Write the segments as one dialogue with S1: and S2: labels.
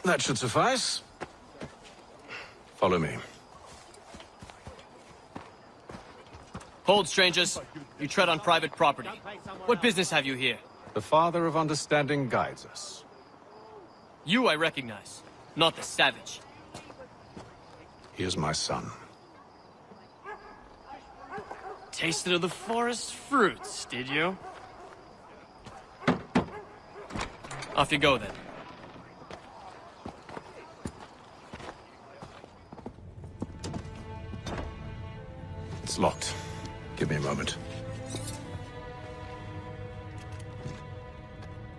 S1: That should suffice. Follow me.
S2: Hold, strangers. You tread on private property. What business have you here?
S1: The Father of Understanding guides us.
S2: You I recognize, not the savage.
S1: He is my son.
S2: Tasted of the forest fruits, did you? Off you go, then.
S1: It's locked. Give me a moment.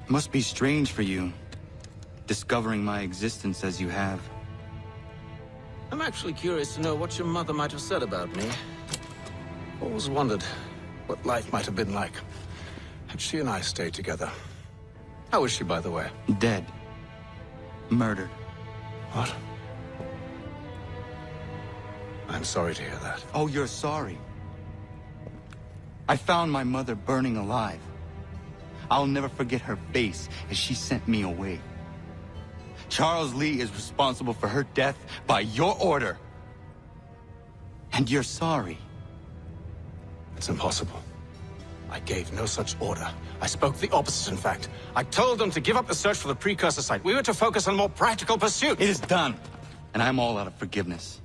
S3: Must be strange for you, discovering my existence as you have.
S1: I'm actually curious to know what your mother might have said about me. Always wondered what life might have been like had she and I stayed together. How is she, by the way?
S3: Dead. Murdered.
S1: What? I'm sorry to hear that.
S3: Oh, you're sorry. I found my mother burning alive. I'll never forget her face as she sent me away. Charles Lee is responsible for her death by your order. And you're sorry.
S1: It's impossible. I gave no such order. I spoke the opposite, in fact. I told them to give up the search for the precursor site. We were to focus on more practical pursuits.
S3: It is done. And I'm all out of forgiveness.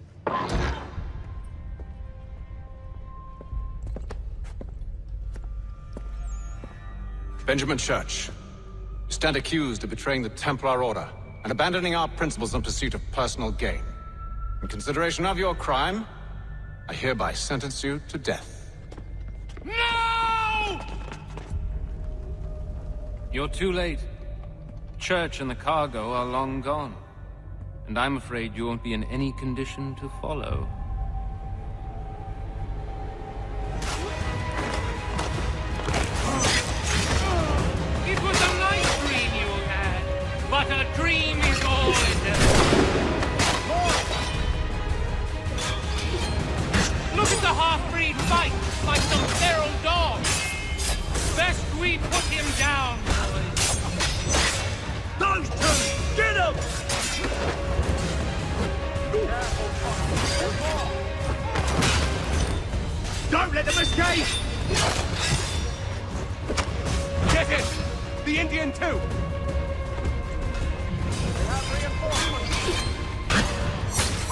S1: Benjamin Church, you stand accused of betraying the Templar Order and abandoning our principles in pursuit of personal gain. In consideration of your crime, I hereby sentence you to death.
S4: No! You're too late. Church and the cargo are long gone. And I'm afraid you won't be in any condition to follow. It was a nice dream you had, but a dream is all it is. Look at the half-breed fight like some feral dog. Best we put him down, boys. Those two, get him! Don't let them escape! Get it! The Indian too!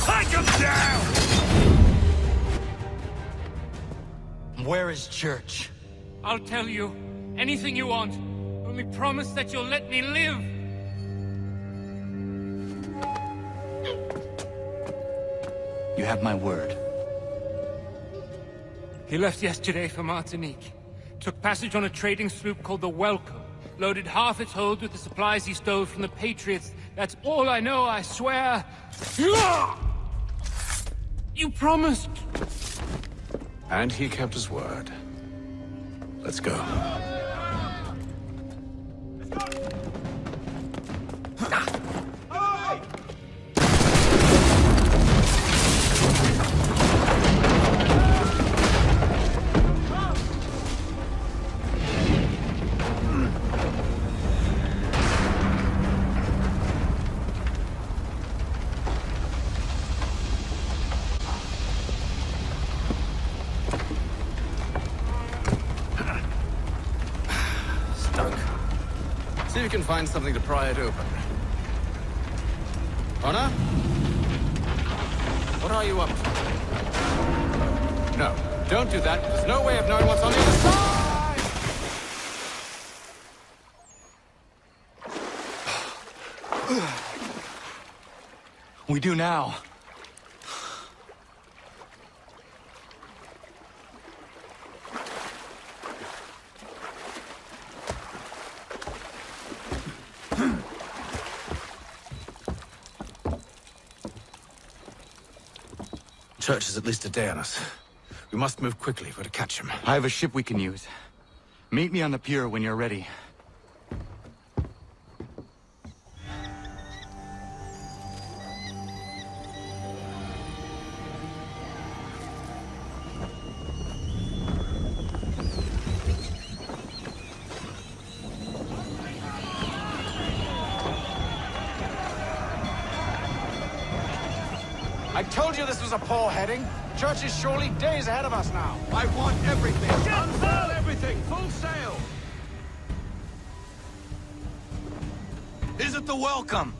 S4: Take him down!
S3: Where is Church?
S4: I'll tell you. Anything you want. Only promise that you'll let me live.
S3: You have my word.
S4: He left yesterday for Martinique. Took passage on a trading sloop called the Welcome. Loaded half its hold with the supplies he stole from the Patriots. That's all I know, I swear. You promised.
S1: And he kept his word. Let's go. See if you can find something to pry it open. Honor? What are you up to? No, don't do that. There's no way of knowing what's on the other side!
S3: We do now.
S1: Church is at least a day on us. We must move quickly if we're to catch him.
S3: I have a ship we can use. Meet me on the pier when you're ready.
S1: I told you this was a poor heading. Church is surely days ahead of us now.
S5: I want everything. Unfurl everything. Full sail.
S3: Is it the welcome?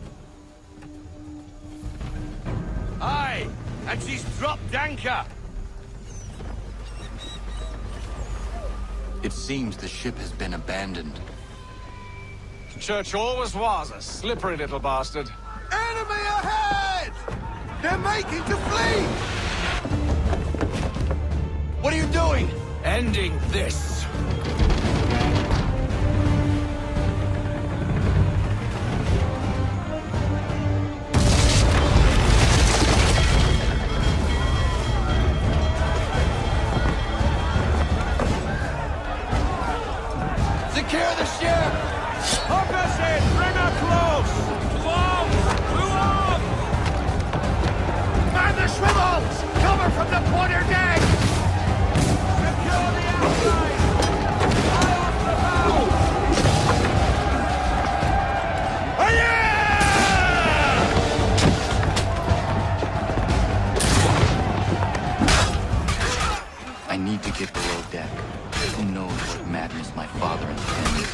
S5: Aye, and she's dropped anchor.
S3: It seems the ship has been abandoned.
S1: Church always was a slippery little bastard.
S5: Enemy ahead! They're making to flee!
S3: What are you doing?
S1: Ending this.
S3: Secure the ship!
S5: Hook us in! Bring her close! To arms! To arms! Man the swivels! Cover from the quarter deck! Secure the outside! Fire off the bow!
S3: I need to get below deck. Who knows what madness my father intends?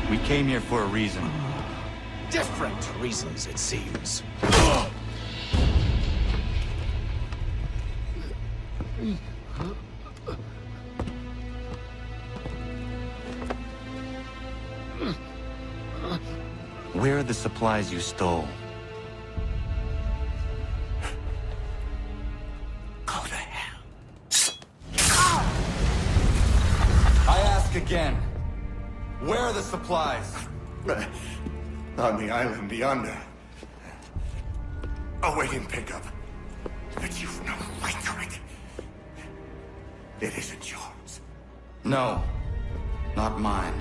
S3: We came here for a reason.
S1: Different reasons, it seems.
S3: Where are the supplies you stole?
S1: Go to hell.
S3: I ask again. Where are the supplies?
S6: On the island yonder. Awaiting pickup. But you've no right to it. It isn't yours.
S3: No, not mine.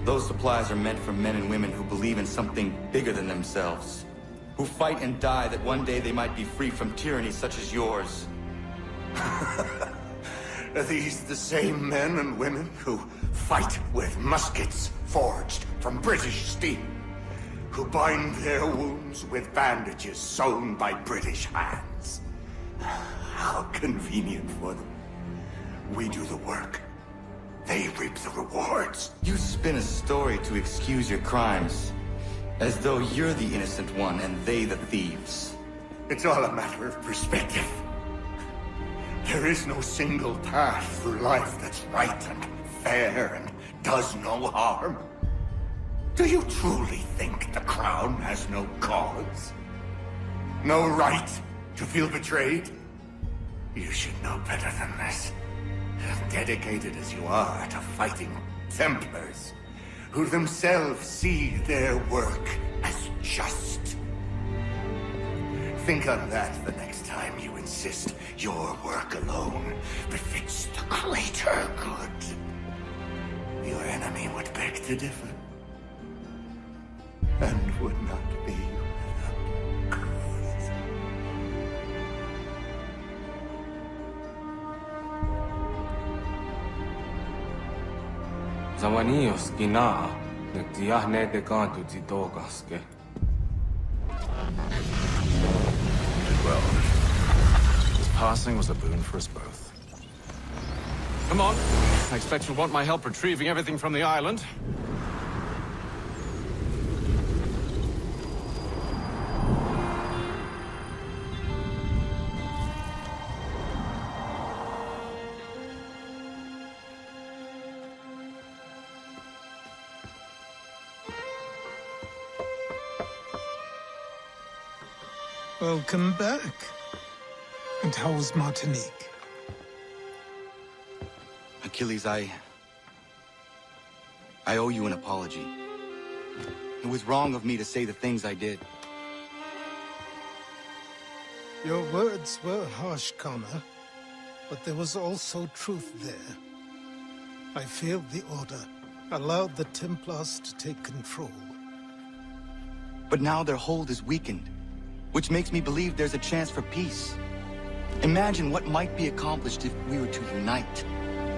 S3: Those supplies are meant for men and women who believe in something bigger than themselves. Who fight and die that one day they might be free from tyranny such as yours.
S6: Are these the same men and women who fight with muskets forged from British steel? Who bind their wounds with bandages sewn by British hands? How convenient for them. We do the work. They reap the rewards.
S3: You spin a story to excuse your crimes. As though you're the innocent one and they the thieves.
S6: It's all a matter of perspective. There is no single path through life that's right and fair and does no harm. Do you truly think the Crown has no cause? No right to feel betrayed? You should know better than this. Dedicated as you are to fighting Templars, who themselves see their work as just. Think on that the next time you insist your work alone befits the greater good. Your enemy would beg to differ, and would not be without cause.
S7: Zawanios gina nagtiyahne de kantu titogaske.
S1: Well, his passing was a boon for us both. Come on. I expect you'll want my help retrieving everything from the island.
S8: Welcome back. And how's Martinique?
S3: Achilles, I owe you an apology. It was wrong of me to say the things I did.
S8: Your words were harsh, Connor, but there was also truth there. I failed the Order, allowed the Templars to take control.
S3: But now their hold is weakened, which makes me believe there's a chance for peace. Imagine what might be accomplished if we were to unite.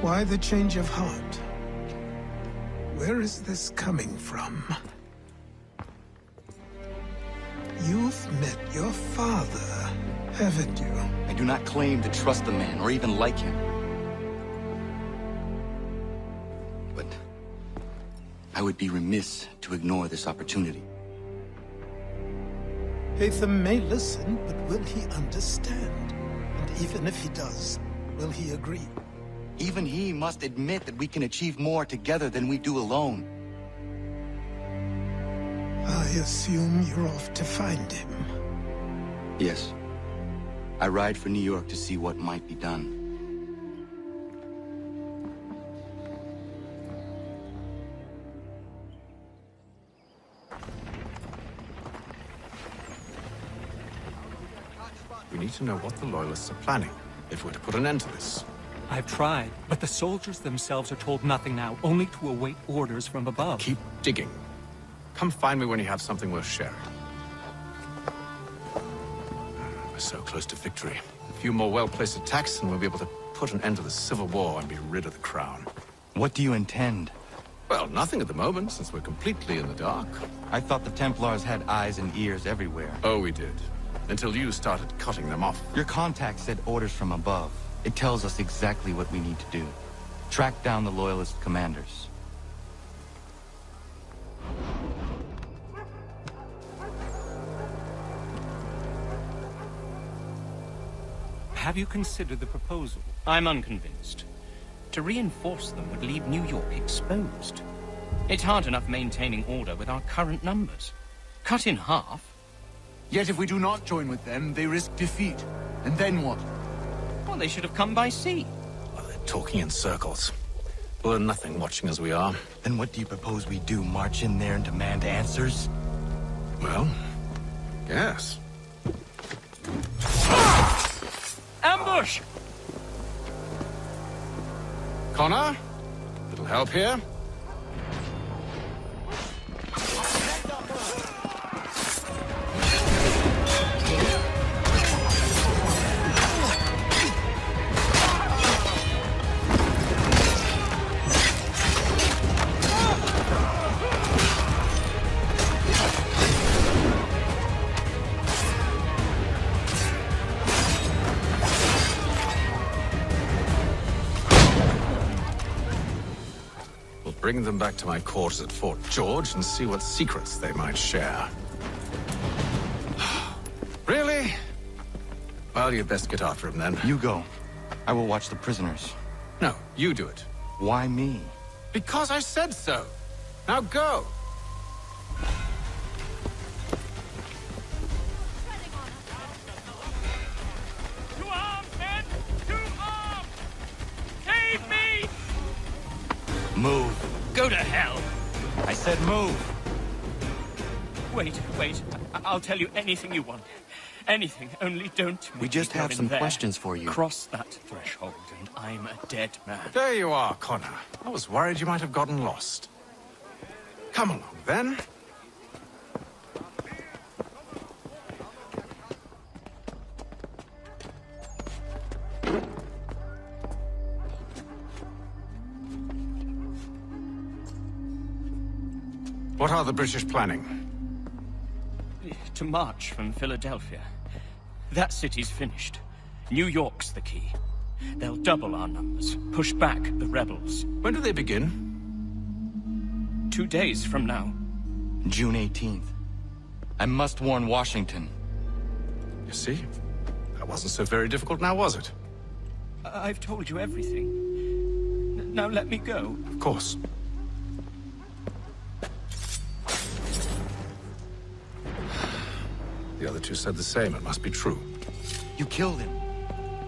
S8: Why the change of heart? Where is this coming from? You've met your father, haven't you?
S3: I do not claim to trust the man or even like him. But I would be remiss to ignore this opportunity.
S8: Hatham may listen, but will he understand? And even if he does, will he agree?
S3: Even he must admit that we can achieve more together than we do alone.
S8: I assume you're off to find him.
S3: Yes. I ride for New York to see what might be done.
S1: We need to know what the Loyalists are planning, if we're to put an end to this.
S9: I've tried, but the soldiers themselves are told nothing now, only to await orders from above.
S1: Keep digging. Come find me when you have something worth sharing. We're so close to victory. A few more well-placed attacks and we'll be able to put an end to the Civil War and be rid of the Crown.
S3: What do you intend?
S1: Well, nothing at the moment, since we're completely in the dark.
S3: I thought the Templars had eyes and ears everywhere.
S1: Oh, we did. Until you started cutting them off.
S3: Your contact said orders from above. It tells us exactly what we need to do. Track down the Loyalist commanders.
S9: Have you considered the proposal?
S10: I'm unconvinced. To reinforce them would leave New York exposed. It's hard enough maintaining order with our current numbers. Cut in half.
S11: Yet if we do not join with them, they risk defeat. And then what?
S10: Well, they should have come by sea.
S1: Well, they're talking in circles. We'll learn nothing watching as we are.
S3: Then what do you propose we do? March in there and demand answers?
S1: Well, yes.
S10: Ambush!
S1: Connor? Little help here? Bring them back to my quarters at Fort George and see what secrets they might share. Really? Well, you'd best get after him then.
S3: You go. I will watch the prisoners.
S1: No, you do it.
S3: Why me?
S1: Because I said so. Now go.
S4: To arms, men! To arms! Save me!
S3: Move.
S10: Go to hell!
S3: I said move.
S10: Wait. I'll tell you anything you want. Anything, only don't
S3: We just have some questions for you.
S10: Cross that threshold and I'm a dead man.
S1: There you are, Connor. I was worried you might have gotten lost. Come along, then. What are the British planning?
S10: To march from Philadelphia. That city's finished. New York's the key. They'll double our numbers, push back the rebels.
S1: When do they begin?
S10: 2 days from now.
S3: June 18th. I must warn Washington.
S1: You see? That wasn't so very difficult now, was it?
S10: I've told you everything. Now let me go.
S1: Of course. The other two said the same. It must be true.
S3: You killed him.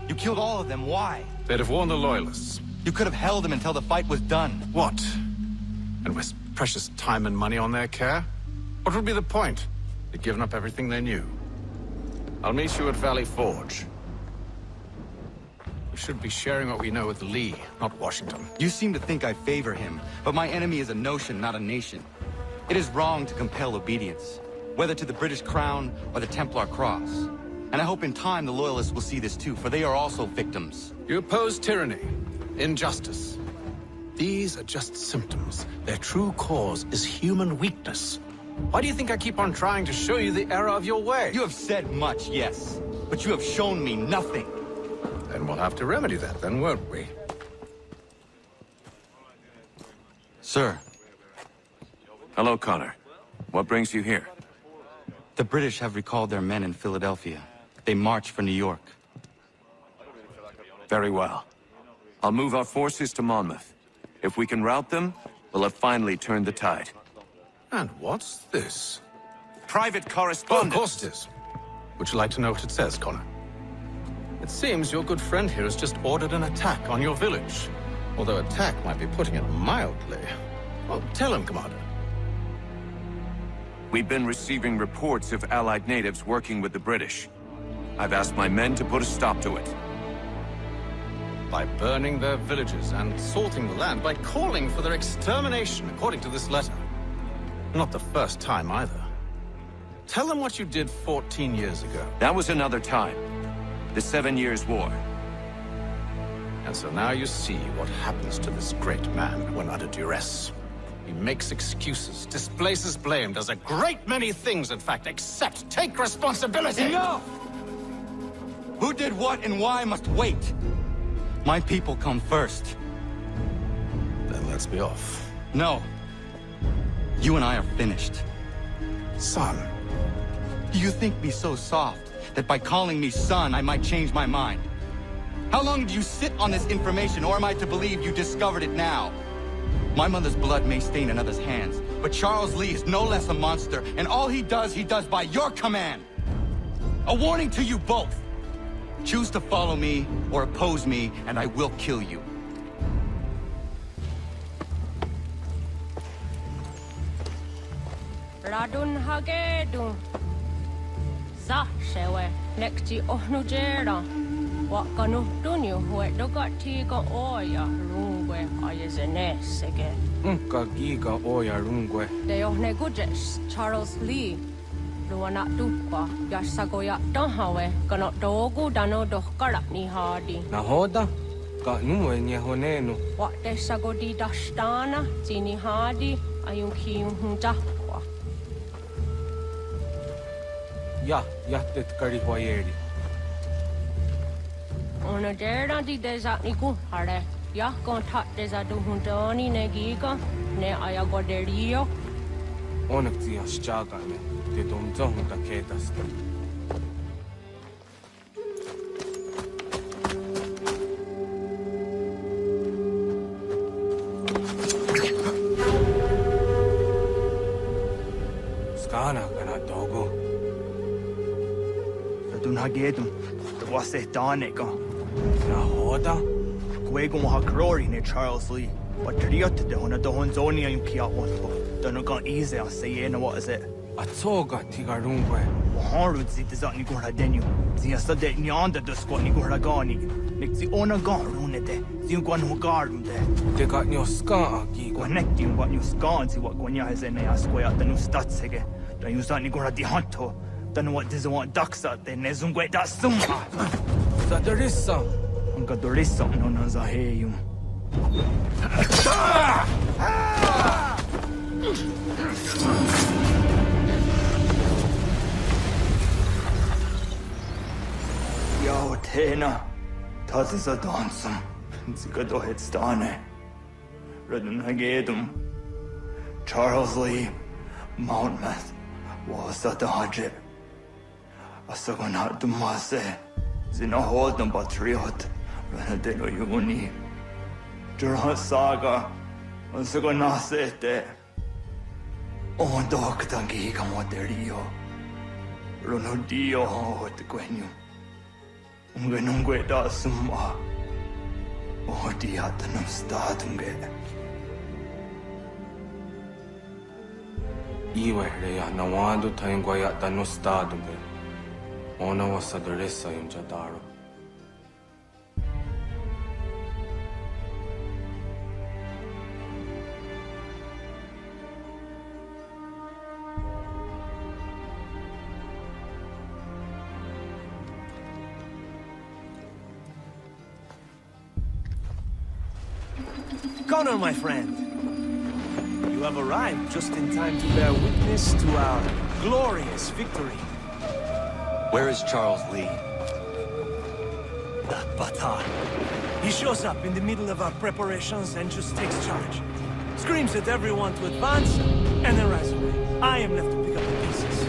S3: You killed all of them. Why?
S1: They'd have warned the Loyalists.
S3: You could have held him until the fight was done.
S1: What? And waste precious time and money on their care? What would be the point? They'd given up everything they knew. I'll meet you at Valley Forge. We should be sharing what we know with Lee, not Washington.
S3: You seem to think I favor him, but my enemy is a notion, not a nation. It is wrong to compel obedience, whether to the British Crown or the Templar Cross. And I hope in time the Loyalists will see this too, for they are also victims.
S1: You oppose tyranny, injustice. These are just symptoms. Their true cause is human weakness. Why do you think I keep on trying to show you the error of your way?
S3: You have said much, yes, but you have shown me nothing.
S1: Then we'll have to remedy that then, won't we?
S3: Sir.
S12: Hello, Connor. What brings you here?
S3: The British have recalled their men in Philadelphia. They march for New York.
S12: Very well. I'll move our forces to Monmouth. If we can rout them, we'll have finally turned the tide.
S1: And what's this?
S12: Private
S1: Oh,
S12: correspondence!
S1: of course it is. Would you like to know what it says, Connor? It seems your good friend here has just ordered an attack on your village. Although attack might be putting it mildly. Well, tell him, Commander.
S12: We've been receiving reports of Allied natives working with the British. I've asked my men to put a stop to it.
S1: By burning their villages and salting the land, by calling for their extermination, according to this letter. Not the first time, either. Tell them what you did 14 years ago.
S12: That was another time. The 7 Years' War.
S1: And so now you see what happens to this great man when under duress. He makes excuses, displaces blame, does a great many things, in fact, except take responsibility!
S3: Enough! Who did what and why must wait. My people come first.
S1: Then let's be off.
S3: No. You and I are finished.
S1: Son.
S3: Do you think me so soft that by calling me son, I might change my mind? How long did you sit on this information, or am I to believe you discovered it now? My mother's blood may stain another's hands, but Charles Lee is no less a monster, and all he does by your command. A warning to you both. Choose to follow me or oppose me, and I will kill you.
S13: Radun hagedun. Za shewe nekti ohnujera. Wakanu dunyu huedogati ka oya rungwe ayezenesege.
S7: Unka giga oya rungwe.
S13: De ohne gujes Charles Lee. Luana tukwa yasagoya tahawe kana dogu dano dohkara ni hadi.
S7: Nahoda ka nuwe nye honenu.
S13: Wa de sagodi dashtana zini hadi ayun kiyun kwa.
S7: Ya tet kari hoyeri.
S13: Ona dera di desa niku hare. Ya kontak desa duhuntoni negiga ne ayagoderio.
S7: Onak tias chaga me. Te domzong da ketas. Skana kana dogo.
S14: Radun hagedum. Wase Danica.
S7: Nahoda?
S14: Gwego Mahakrori ne Charles Lee. But Triot de Hona Dohonzonia in Kiawanto. Donogon easy, I say, what is it?
S7: Atsoga tigarungwe.
S14: Harud zit is on Nigura Denu. Zia Sadet Nyanda the squat Nigura Gani. Nixi Ona Garunete. Zinguan Hugarunde.
S7: They got your scar, Gigo.
S14: Connecting what you scan, see what Gonya has in a square at the new Statsege. Then you start Nigura di Hunto. Then what does want ducks out there? Nezungwe da Suma.
S7: Sadarissa.
S14: Unka Dorissa no Nazaheyum. Yo, Tena. Das ist a dansum. Sie geht doch jetzt stane. Redden hagedum. Charles Lee, Monmouth, was a dodge. Asagonat dumase. Zinahod ng patriot. Renadeno Yuni. Durhan Saga. Asagonasete. On dok tangi kamoterio. Ronodio hot gwenyu. Ungenungwe da summa. O diatanum statunge.
S7: Iwe ya nawando tayngwa ya tanostadunge. Ona was Sadarissa in Jadaro. Connor, my friend. You have arrived just in time to bear witness to our glorious victory.
S3: Where is Charles Lee?
S7: That batard. He shows up in the middle of our preparations and just takes charge. Screams at everyone to advance, and then rides away. I am left to pick up the pieces.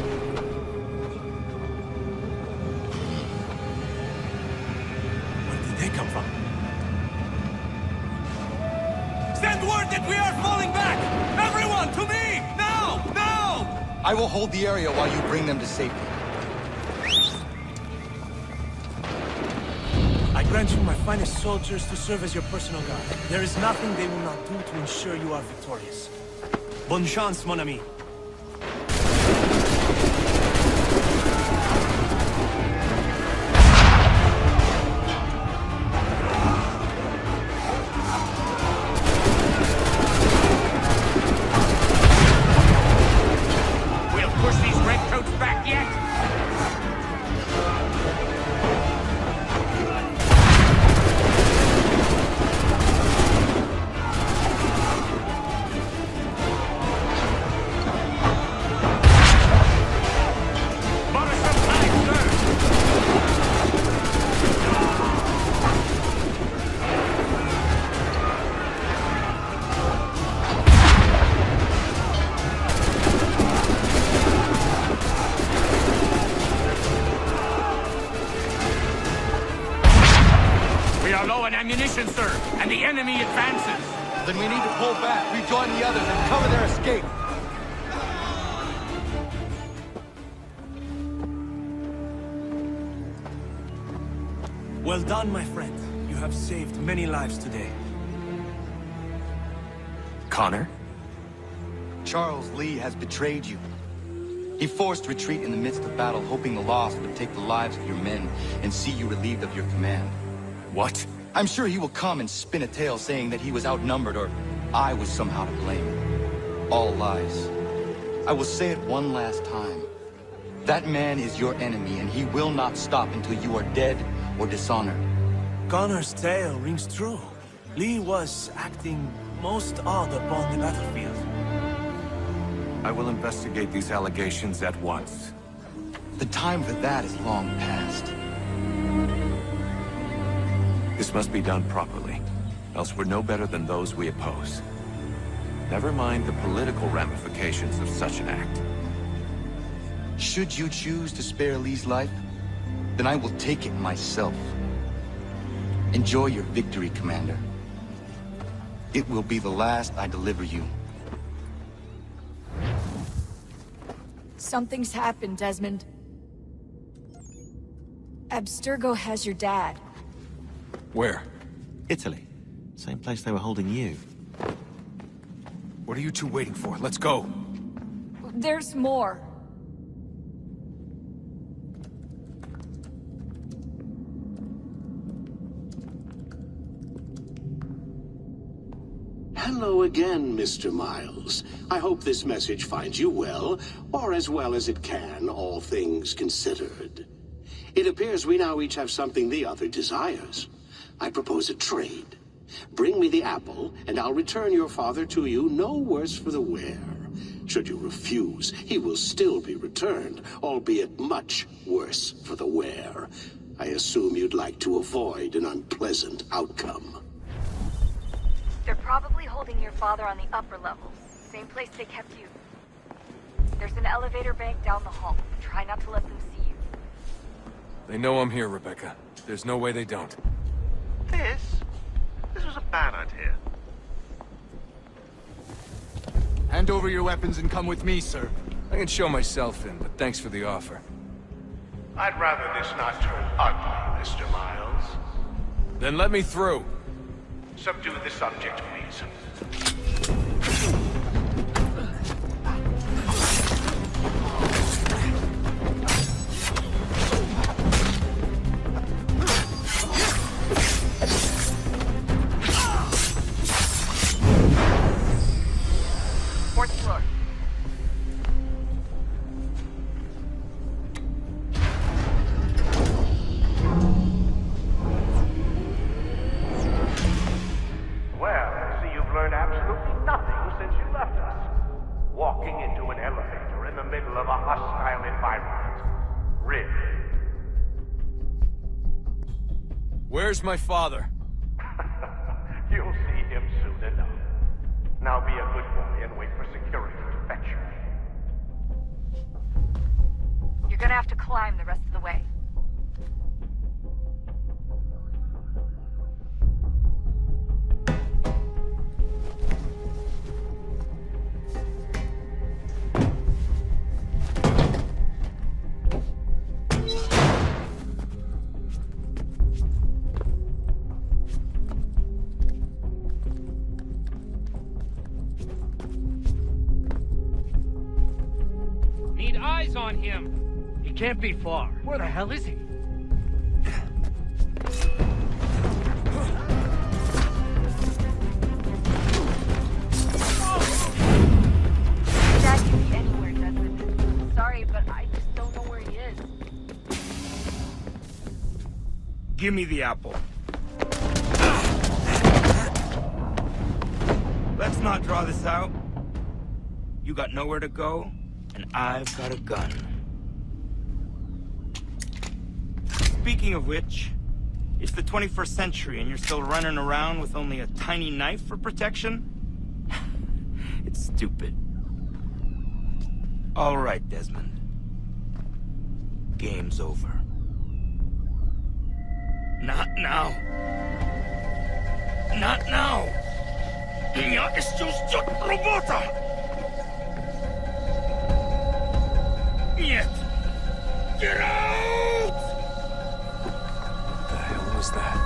S7: Where did they come from? Send word that we are falling back! Everyone, to me! Now! Now!
S3: I will hold the area while you bring them to safety.
S7: I grant you my finest soldiers to serve as your personal guard. There is nothing they will not do to ensure you are victorious. Bonne chance, mon ami.
S4: We'll push these redcoats back yet! Ammunition, sir, and the enemy advances.
S3: Then we need to pull back, rejoin the others, and cover their escape.
S7: Well done, my friend. You have saved many lives today.
S12: Connor?
S3: Charles Lee has betrayed you. He forced retreat in the midst of battle, hoping the loss would take the lives of your men and see you relieved of your command.
S12: What?
S3: I'm sure he will come and spin a tale saying that he was outnumbered or I was somehow to blame. All lies. I will say it one last time. That man is your enemy and he will not stop until you are dead or dishonored.
S7: Connor's tale rings true. Lee was acting most odd upon the battlefield.
S12: I will investigate these allegations at once.
S3: The time for that is long past.
S12: This must be done properly, else we're no better than those we oppose. Never mind the political ramifications of such an act.
S3: Should you choose to spare Lee's life, then I will take it myself. Enjoy your victory, Commander. It will be the last I deliver you.
S15: Something's happened, Desmond. Abstergo has your dad.
S1: Where?
S16: Italy. Same place they were holding you.
S1: What are you two waiting for? Let's go.
S15: There's more.
S17: Hello again, Mr. Miles. I hope this message finds you well as it can, all things considered. It appears we now each have something the other desires. I propose a trade. Bring me the apple, and I'll return your father to you no worse for the wear. Should you refuse, he will still be returned, albeit much worse for the wear. I assume you'd like to avoid an unpleasant outcome.
S18: They're probably holding your father on the upper levels. Same place they kept you. There's an elevator bank down the hall. Try not to let them see you.
S1: They know I'm here, Rebecca. There's no way they don't.
S5: This was a bad idea.
S11: Hand over your weapons and come with me, sir.
S1: I can show myself in, but thanks for the offer.
S5: I'd rather this not turn ugly, Mr. Miles.
S1: Then let me through.
S5: Subdue the subject, please.
S18: Fourth floor.
S5: Well, I see you've learned absolutely nothing since you left us. Walking into an elevator in the middle of a hostile environment. Really?
S2: Where's my father?
S5: You'll see him soon enough. Now be a good boy and wait for security to fetch you.
S18: You're gonna have to climb the rest of the way.
S4: Need eyes on him. He can't be far. Where the hell is he?
S18: Dad could be anywhere, Desmond. Sorry, but I just don't know where he is.
S14: Give me the apple. Let's not draw this out. You got nowhere to go, and I've got a gun. Speaking of which, it's the 21st century and you're still running around with only a tiny knife for protection? It's stupid. All right, Desmond. Game's over. Not now. Not now. Я исчезну робота. Нет. Get out!
S12: What the hell was that?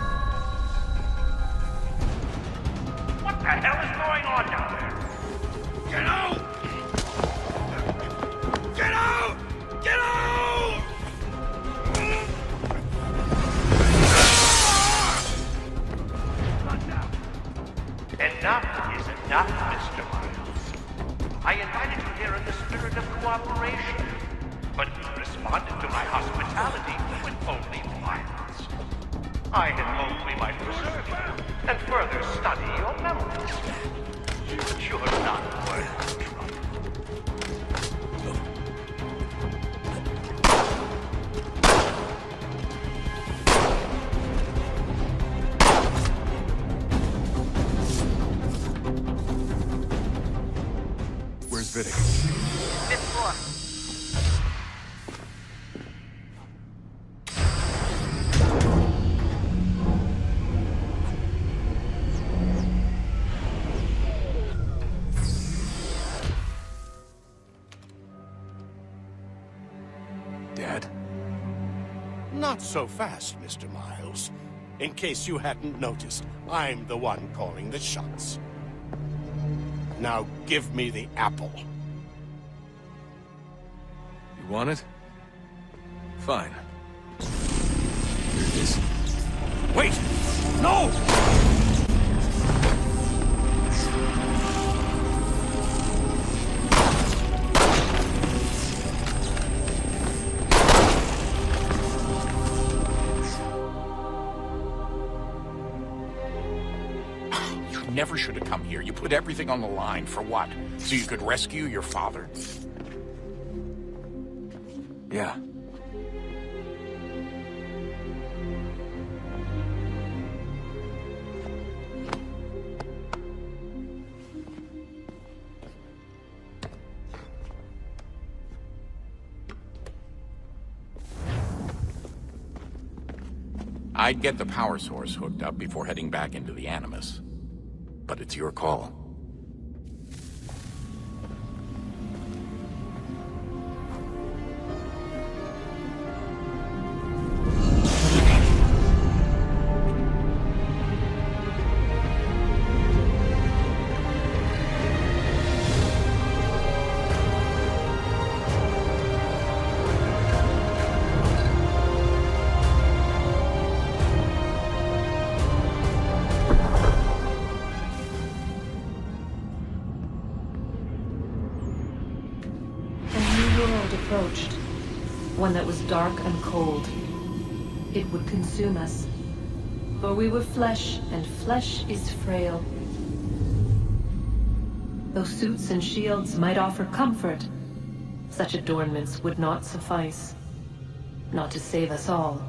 S5: What the hell is going on down there?
S14: Get out! Get out! Get out!
S5: Enough is enough, Mr. Miles. I invited you here in the spirit of cooperation, but you responded to my hospitality with only violence. I had hoped we might preserve you and further study your memories. But you're not worth the trouble.
S12: Where's Vidic?
S18: Fifth floor.
S12: Dad?
S6: Not so fast, Mr. Miles. In case you hadn't noticed, I'm the one calling the shots. Now give me the apple.
S12: You want it? Fine. Here it is.
S6: Wait! No!
S11: You never should have come here. You put everything on the line. For what? So you could rescue your father?
S12: Yeah.
S11: I'd get the power source hooked up before heading back into the Animus. But it's your call.
S19: Approached, one that was dark and cold. It would consume us, for we were flesh, and flesh is frail. Though suits and shields might offer comfort, such adornments would not suffice. Not to save us all.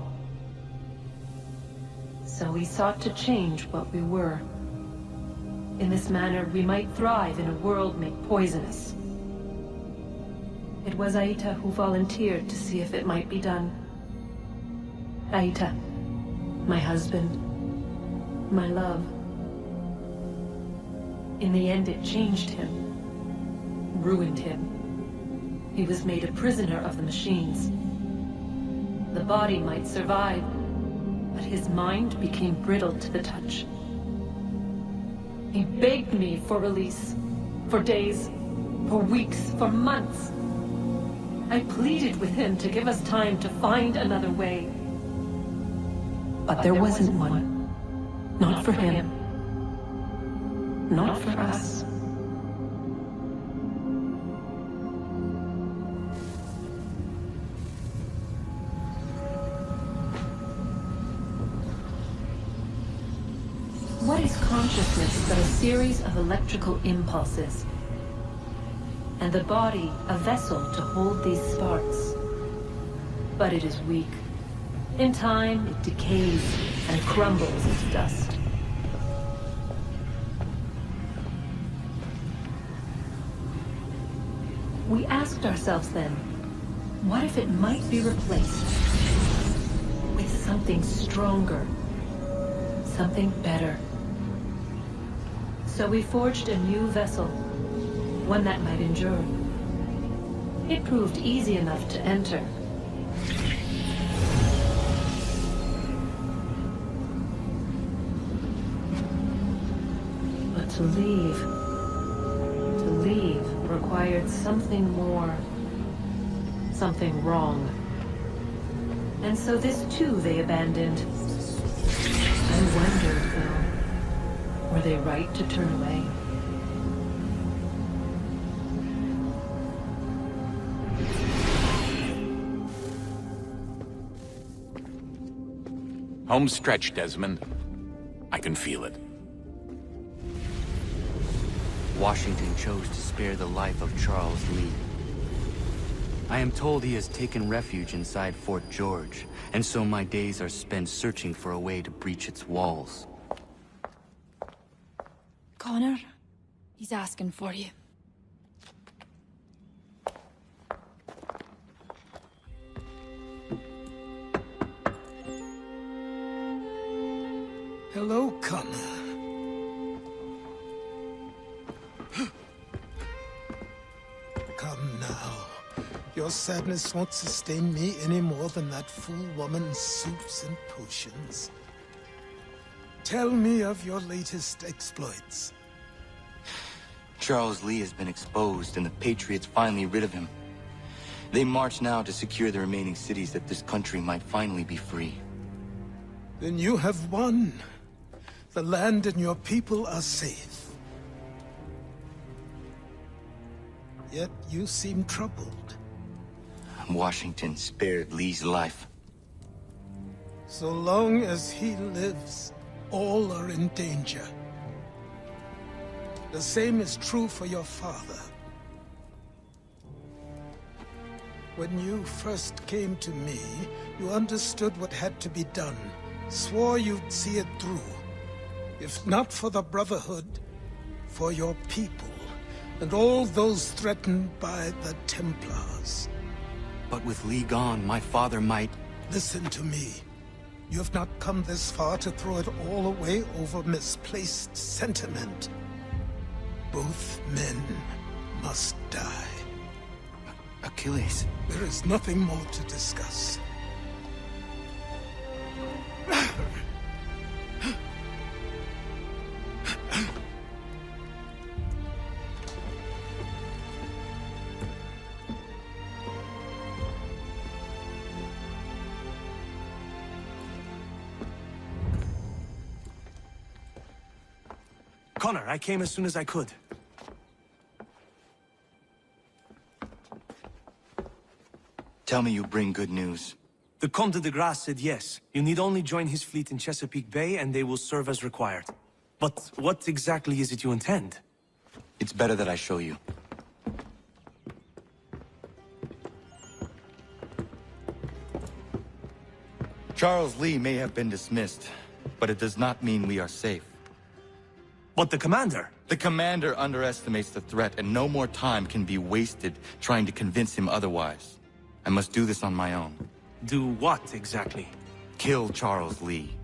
S19: So we sought to change what we were. In this manner, we might thrive in a world made poisonous. It was Aita who volunteered to see if it might be done. Aita, my husband, my love. In the end, it changed him, ruined him. He was made a prisoner of the machines. The body might survive, but his mind became brittle to the touch. He begged me for release, for days, for weeks, for months. I pleaded with him to give us time to find another way. But there wasn't one. Not for him. Not for us. What is consciousness but a series of electrical impulses? And the body a vessel to hold these sparks. But it is weak. In time, it decays and crumbles into dust. We asked ourselves then, what if it might be replaced with something stronger, something better? So we forged a new vessel, one that might endure. It proved easy enough to enter. But to leave required something more, something wrong. And so this too they abandoned. I wondered, though, were they right to turn away?
S11: Home stretch, Desmond. I can feel it.
S3: Washington chose to spare the life of Charles Lee. I am told he has taken refuge inside Fort George, and so my days are spent searching for a way to breach its walls.
S15: Connor, he's asking for you.
S8: Hello, Connor. Come now. Your sadness won't sustain me any more than that fool woman's soups and potions. Tell me of your latest exploits.
S3: Charles Lee has been exposed, and the Patriots finally rid of him. They march now to secure the remaining cities that this country might finally be free.
S8: Then you have won. The land and your people are safe. Yet you seem troubled.
S3: Washington spared Lee's life.
S8: So long as he lives, all are in danger. The same is true for your father. When you first came to me, you understood what had to be done, swore you'd see it through. If not for the Brotherhood, for your people, and all those threatened by the Templars.
S3: But with Lee gone, my father might...
S8: Listen to me. You have not come this far to throw it all away over misplaced sentiment. Both men must die.
S3: Achilles.
S8: There is nothing more to discuss.
S7: Connor, I came as soon as I could.
S3: Tell me you bring good news.
S7: The Comte de Grasse said yes. You need only join his fleet in Chesapeake Bay and they will serve as required. But what exactly is it you intend?
S3: It's better that I show you. Charles Lee may have been dismissed, but it does not mean we are safe.
S7: But the commander?
S3: The commander underestimates the threat, and no more time can be wasted trying to convince him otherwise. I must do this on my own.
S7: Do what, exactly?
S3: Kill Charles Lee.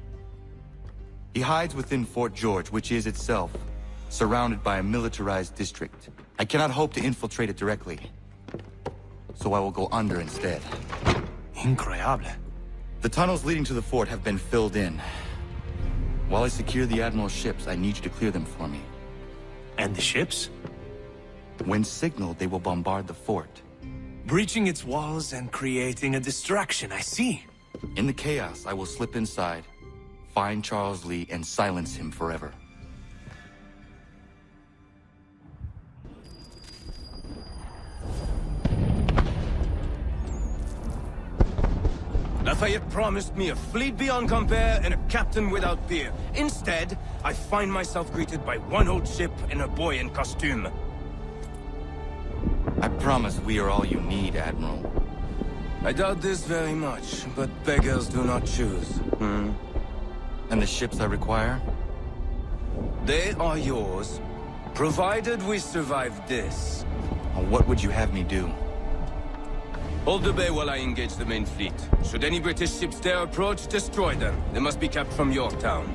S3: He hides within Fort George, which is itself surrounded by a militarized district. I cannot hope to infiltrate it directly, so I will go under instead.
S7: Incroyable.
S3: The tunnels leading to the fort have been filled in. While I secure the Admiral's ships, I need you to clear them for me.
S7: And the ships?
S3: When signaled, they will bombard the fort.
S7: Breaching its walls and creating a distraction, I see.
S3: In the chaos, I will slip inside, find Charles Lee, and silence him forever.
S20: Lafayette promised me a fleet beyond compare and a captain without peer. Instead, I find myself greeted by one old ship and a boy in costume.
S3: I promise we are all you need, Admiral.
S20: I doubt this very much, but beggars do not choose.
S3: And the ships I require?
S20: They are yours, provided we survive this.
S3: What would you have me do?
S20: Hold the bay while I engage the main fleet. Should any British ships dare approach, destroy them. They must be kept from Yorktown.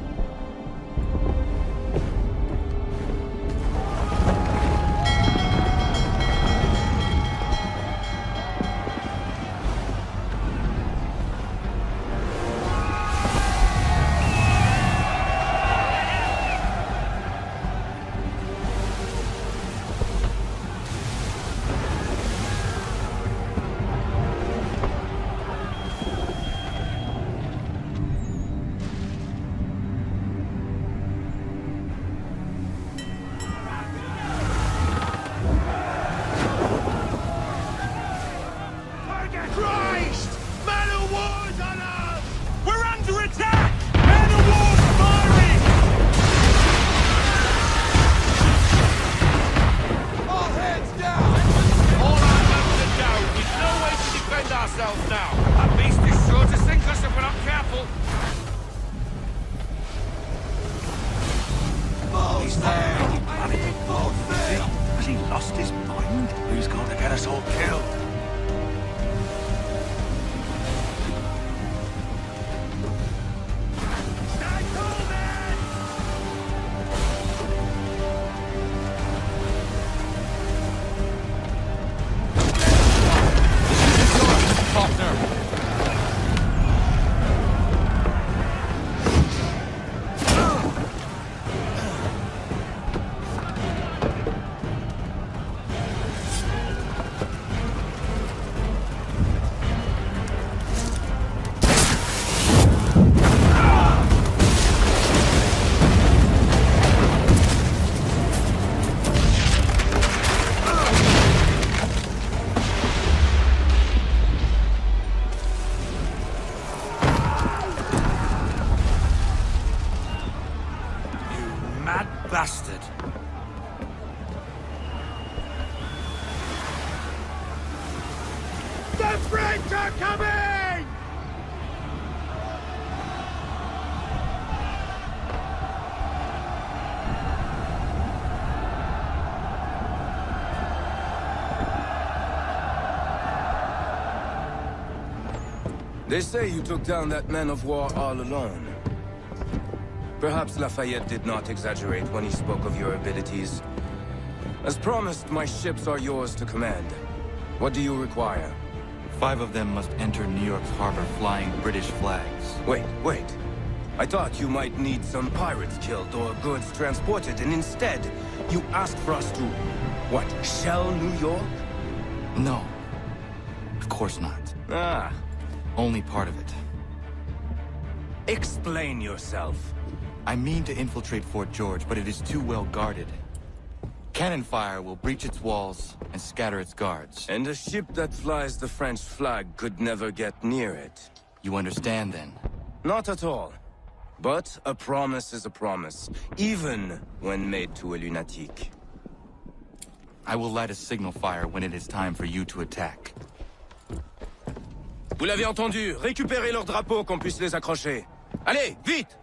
S7: Bastard.
S4: The French are coming!
S20: They say you took down that man of war all alone. Perhaps Lafayette did not exaggerate when he spoke of your abilities. As promised, my ships are yours to command. What do you require?
S3: 5 of them must enter New York's harbor flying British flags.
S20: Wait. I thought you might need some pirates killed or goods transported, and instead, you asked for us to, what, shell New York?
S3: No. Of course not. Only part of it.
S20: Explain yourself.
S3: I mean to infiltrate Fort George, but it is too well guarded. Cannon fire will breach its walls and scatter its guards.
S20: And a ship that flies the French flag could never get near it.
S3: You understand, then?
S20: Not at all. But a promise is a promise, even when made to a lunatic.
S3: I will light a signal fire when it is time for you to attack.
S20: Vous l'avez entendu, récupérez leurs drapeaux qu'on puisse les accrocher. Allez, vite!